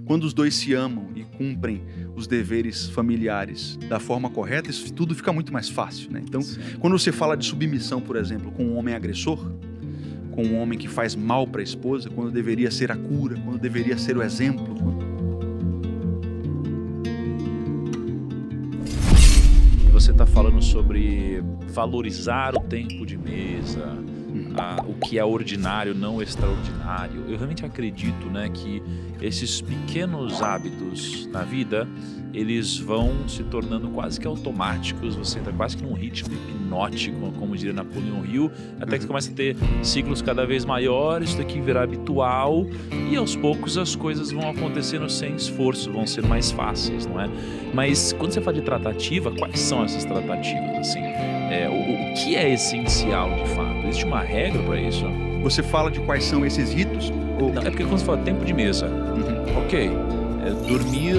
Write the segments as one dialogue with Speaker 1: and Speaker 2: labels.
Speaker 1: Quando os dois se amam e cumprem os deveres familiares da forma correta, isso tudo fica muito mais fácil, né? Então, quando você fala de submissão, por exemplo, com um homem agressor, com um homem que faz mal para a esposa, quando deveria ser a cura, quando deveria ser o exemplo.
Speaker 2: Você está falando sobre valorizar o tempo de mesa, o que é ordinário, não extraordinário. Eu realmente acredito, né, que esses pequenos hábitos na vida, eles vão se tornando quase que automáticos. Você entra quase que num ritmo hipnótico, como diria Napoleão Hill, até que você começa a ter ciclos cada vez maiores, isso daqui virar habitual, e aos poucos as coisas vão acontecendo sem esforço, vão ser mais fáceis, não é? Mas quando você fala de tratativa, quais são essas tratativas, assim? O que é essencial de fato? Existe uma regra para isso?
Speaker 1: Você fala de quais são esses ritos? Ou...
Speaker 2: Não, é porque quando você fala tempo de mesa, ok. Dormir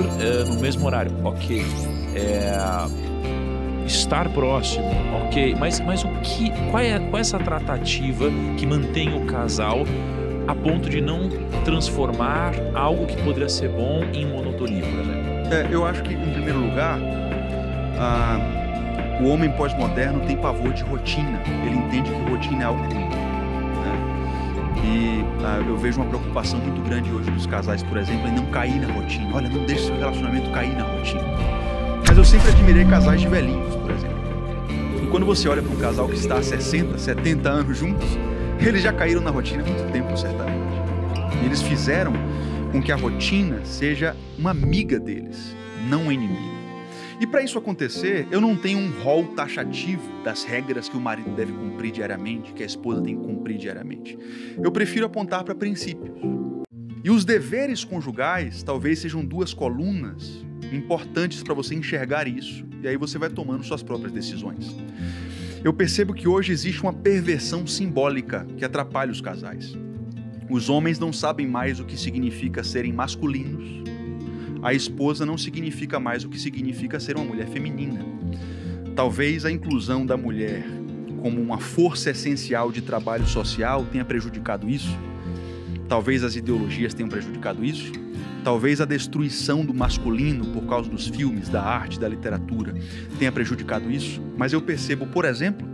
Speaker 2: no mesmo horário, ok. Estar próximo, ok. Mas qual é essa tratativa que mantém o casal a ponto de não transformar algo que poderia ser bom em monotonia, por exemplo?
Speaker 1: Eu acho que, em primeiro lugar, o homem pós-moderno tem pavor de rotina. Ele entende que rotina é algo ruim, né? E eu vejo uma preocupação muito grande hoje dos casais, por exemplo, em não cair na rotina. Olha, não deixe seu relacionamento cair na rotina. Mas eu sempre admirei casais de velhinhos, por exemplo. E quando você olha para um casal que está há 60, 70 anos juntos, eles já caíram na rotina há muito tempo, certamente. E eles fizeram com que a rotina seja uma amiga deles, não um inimigo. E para isso acontecer, eu não tenho um rol taxativo das regras que o marido deve cumprir diariamente, que a esposa tem que cumprir diariamente. Eu prefiro apontar para princípios. E os deveres conjugais talvez sejam duas colunas importantes para você enxergar isso, e aí você vai tomando suas próprias decisões. Eu percebo que hoje existe uma perversão simbólica que atrapalha os casais. Os homens não sabem mais o que significa serem masculinos. A esposa não significa mais o que significa ser uma mulher feminina. Talvez a inclusão da mulher como uma força essencial de trabalho social tenha prejudicado isso. Talvez as ideologias tenham prejudicado isso. Talvez a destruição do masculino por causa dos filmes, da arte, da literatura tenha prejudicado isso. Mas eu percebo, por exemplo,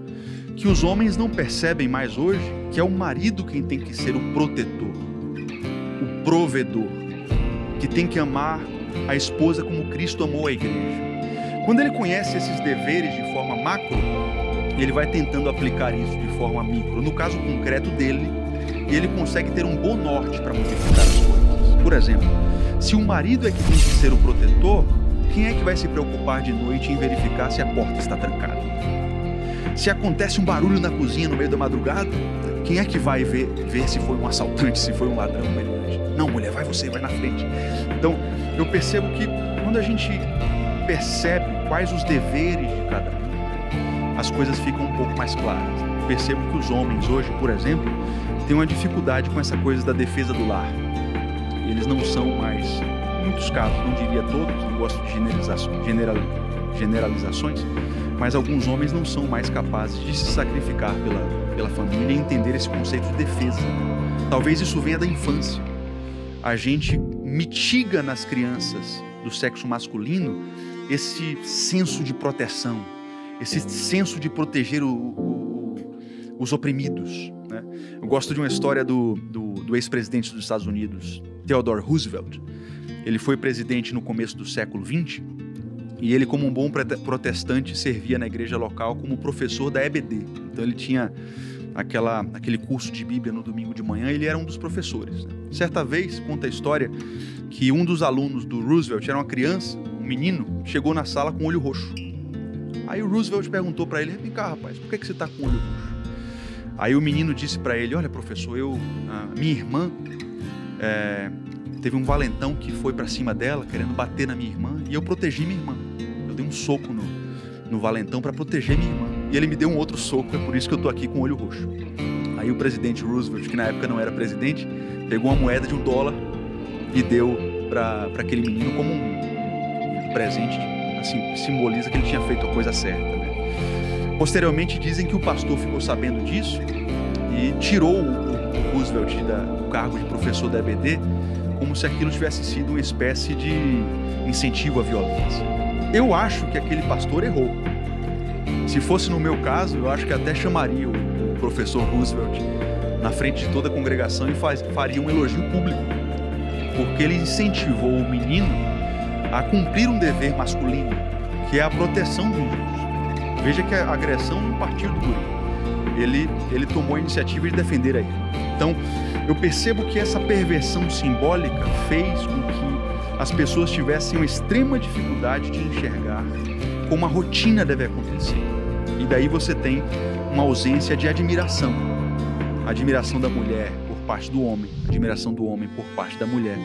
Speaker 1: que os homens não percebem mais hoje que é o marido quem tem que ser o protetor, o provedor, que tem que amar a esposa como Cristo amou a igreja. Quando ele conhece esses deveres de forma macro, ele vai tentando aplicar isso de forma micro. No caso concreto dele, ele consegue ter um bom norte para modificar as coisas. Por exemplo, se o marido é que tem que ser o protetor, quem é que vai se preocupar de noite em verificar se a porta está trancada? Se acontece um barulho na cozinha no meio da madrugada, quem é que vai ver se foi um assaltante, se foi um ladrão? Não, mulher, vai você, vai na frente. Então, eu percebo que quando a gente percebe quais os deveres de cada um, as coisas ficam um pouco mais claras. Eu percebo que os homens hoje, por exemplo, têm uma dificuldade com essa coisa da defesa do lar. Eles não são mais, em muitos casos, não diria todos, não gosto de generalizações, mas alguns homens não são mais capazes de se sacrificar pela família e entender esse conceito de defesa. Talvez isso venha da infância. A gente mitiga nas crianças do sexo masculino esse senso de proteção, esse senso de proteger os oprimidos, né? Eu gosto de uma história do ex-presidente dos Estados Unidos, Theodore Roosevelt. Ele foi presidente no começo do século XX e ele, como um bom protestante, servia na igreja local como professor da EBD. Então ele tinha aquele curso de Bíblia no domingo de manhã, ele era um dos professores, né? Certa vez, conta a história que um dos alunos do Roosevelt era uma criança, um menino, chegou na sala com o olho roxo. Aí o Roosevelt perguntou para ele: vem cá, rapaz, por que você está com o olho roxo? Aí o menino disse para ele: olha, professor, minha irmã teve um valentão que foi para cima dela, querendo bater na minha irmã, e eu protegi minha irmã. Eu dei um soco no valentão para proteger minha irmã. E ele me deu um outro soco, é por isso que eu tô aqui com o olho roxo. Aí o presidente Roosevelt, que na época não era presidente, pegou uma moeda de $1 e deu para aquele menino como um presente, assim, simboliza que ele tinha feito a coisa certa, né? Posteriormente dizem que o pastor ficou sabendo disso e tirou o Roosevelt do cargo de professor da EBD como se aquilo tivesse sido uma espécie de incentivo à violência. Eu acho que aquele pastor errou. Se fosse no meu caso, eu acho que até chamaria o professor Roosevelt na frente de toda a congregação e faria um elogio público, porque ele incentivou o menino a cumprir um dever masculino, que é a proteção do injusto. Veja que a agressão não partiu do guri. Ele tomou a iniciativa de defender a ele. Então, eu percebo que essa perversão simbólica fez com que as pessoas tivessem uma extrema dificuldade de enxergar como a rotina deve acontecer. E daí você tem uma ausência de admiração. A admiração da mulher por parte do homem, a admiração do homem por parte da mulher,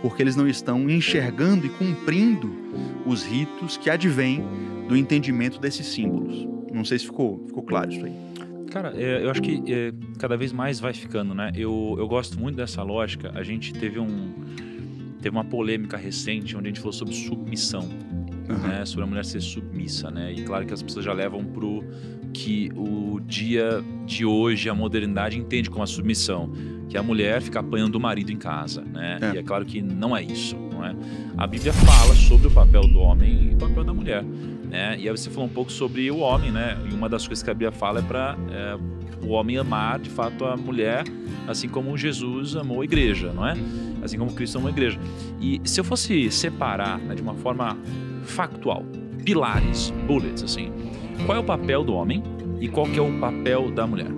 Speaker 1: porque eles não estão enxergando e cumprindo os ritos que advêm do entendimento desses símbolos. Não sei se ficou claro isso aí.
Speaker 2: Cara, eu acho que cada vez mais vai ficando, né? Eu gosto muito dessa lógica. A gente teve uma polêmica recente onde a gente falou sobre submissão, né? Sobre a mulher ser submissa, né? E claro que as pessoas já levam pro que o dia de hoje, a modernidade entende como a submissão, que é a mulher fica apanhando o marido em casa, né? E é claro que não é isso, não é? A Bíblia fala sobre o papel do homem e o papel da mulher, né? E aí você falou um pouco sobre o homem, né? E uma das coisas que a Bíblia fala é para o homem amar, de fato, a mulher, assim como Jesus amou a igreja, não é? Assim como Cristo amou a igreja. E se eu fosse separar, né, de uma forma factual, pilares, bullets, assim, qual é o papel do homem e qual que é o papel da mulher?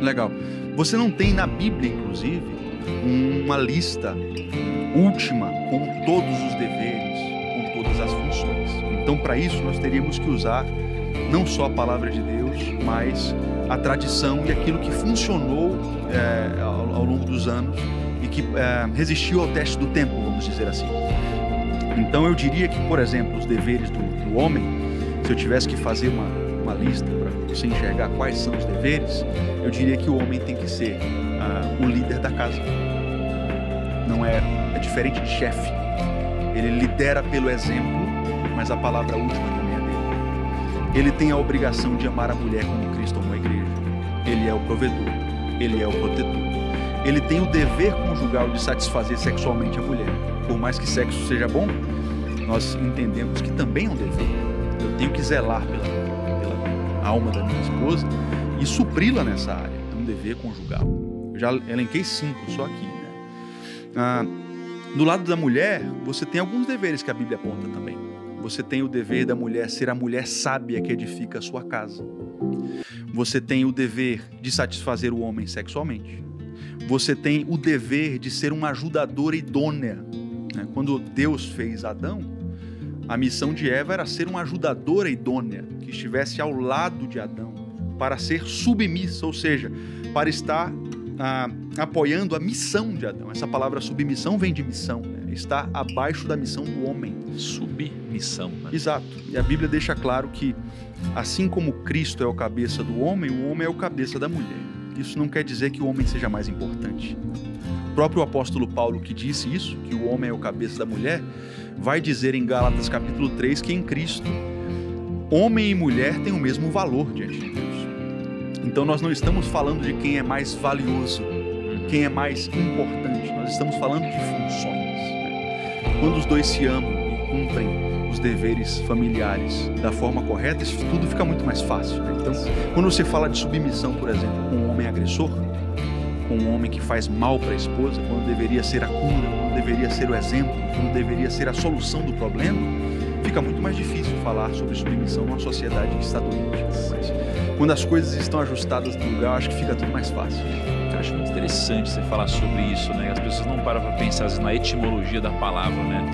Speaker 1: Legal. Você não tem na Bíblia, inclusive, uma lista última com todos os deveres, com todas as funções. Então, para isso, nós teríamos que usar não só a palavra de Deus, mas a tradição e aquilo que funcionou ao longo dos anos e que resistiu ao teste do tempo, vamos dizer assim. Então, eu diria que, por exemplo, os deveres do homem, se eu tivesse que fazer uma lista para você enxergar quais são os deveres, eu diria que o homem tem que ser o líder da casa. Não é diferente de chefe. Ele lidera pelo exemplo, mas a palavra última também é dele. Ele tem a obrigação de amar a mulher como Cristo amou a igreja. Ele é o provedor, ele é o protetor. Ele tem o dever conjugal de satisfazer sexualmente a mulher. Por mais que sexo seja bom, nós entendemos que também é um dever. Eu tenho que zelar pela alma da minha esposa e supri-la nessa área. É um dever conjugal. Eu já elenquei 5 só aqui, né? Do lado da mulher, você tem alguns deveres que a Bíblia aponta também. Você tem o dever da mulher ser a mulher sábia que edifica a sua casa. Você tem o dever de satisfazer o homem sexualmente. Você tem o dever de ser uma ajudadora idônea. Quando Deus fez Adão, a missão de Eva era ser uma ajudadora idônea, que estivesse ao lado de Adão, para ser submissa, ou seja, para estar apoiando a missão de Adão. Essa palavra submissão vem de missão, né? Está abaixo da missão do homem.
Speaker 2: Submissão, né?
Speaker 1: Exato. E a Bíblia deixa claro que, assim como Cristo é o cabeça do homem, o homem é o cabeça da mulher. Isso não quer dizer que o homem seja mais importante. O próprio apóstolo Paulo, que disse isso, que o homem é o cabeça da mulher, vai dizer em Gálatas capítulo 3 que em Cristo, homem e mulher têm o mesmo valor diante de Deus. Então nós não estamos falando de quem é mais valioso, quem é mais importante. Nós estamos falando de funções, né? Quando os dois se amam e cumprem os deveres familiares da forma correta, isso tudo fica muito mais fácil, né? Então, quando você fala de submissão, por exemplo, com um homem agressor, com um homem que faz mal para a esposa, quando deveria ser a cura, quando deveria ser o exemplo, quando deveria ser a solução do problema, fica muito mais difícil falar sobre submissão numa sociedade que está doente. Mas quando as coisas estão ajustadas no lugar, eu acho que fica tudo mais fácil.
Speaker 2: Eu acho muito interessante você falar sobre isso, né? As pessoas não param para pensar na etimologia da palavra, né?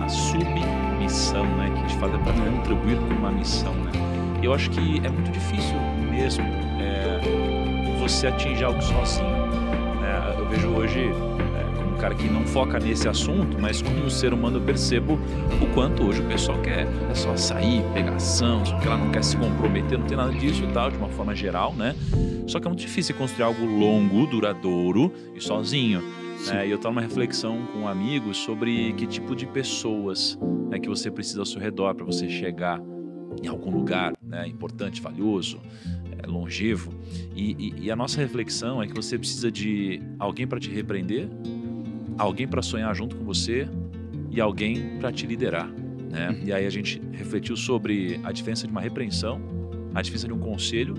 Speaker 2: A submissão, né? Que de fato é para contribuir com uma missão, né? Eu acho que é muito difícil mesmo você atingir algo sozinho, né? Eu vejo hoje como um cara que não foca nesse assunto, mas como um ser humano eu percebo o quanto hoje o pessoal quer só sair, pegação, só que ela não quer se comprometer, não tem nada disso e tal, de uma forma geral, né? Só que é muito difícil construir algo longo, duradouro e sozinho. E eu estava numa reflexão com amigos sobre que tipo de pessoas, né, que você precisa ao seu redor para você chegar em algum lugar, né, importante, valioso, longevo. E a nossa reflexão é que você precisa de alguém para te repreender, alguém para sonhar junto com você e alguém para te liderar, né? E aí a gente refletiu sobre a diferença de uma repreensão, a diferença de um conselho,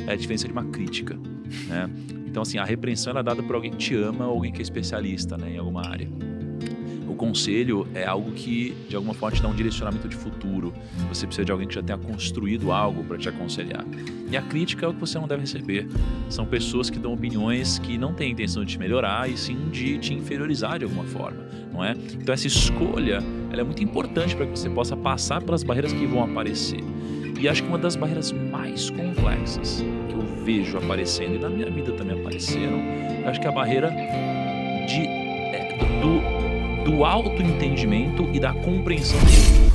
Speaker 2: a diferença de uma crítica, né? Então, assim, a repreensão ela é dada por alguém que te ama ou alguém que é especialista, né, em alguma área. O conselho é algo que, de alguma forma, te dá um direcionamento de futuro. Você precisa de alguém que já tenha construído algo para te aconselhar. E a crítica é o que você não deve receber. São pessoas que dão opiniões que não têm a intenção de te melhorar e sim de te inferiorizar de alguma forma, não é? Então essa escolha, ela é muito importante para que você possa passar pelas barreiras que vão aparecer. E acho que uma das barreiras mais complexas que eu vejo aparecendo, e na minha vida também apareceram, acho que é a barreira do autoentendimento e da compreensão do outro.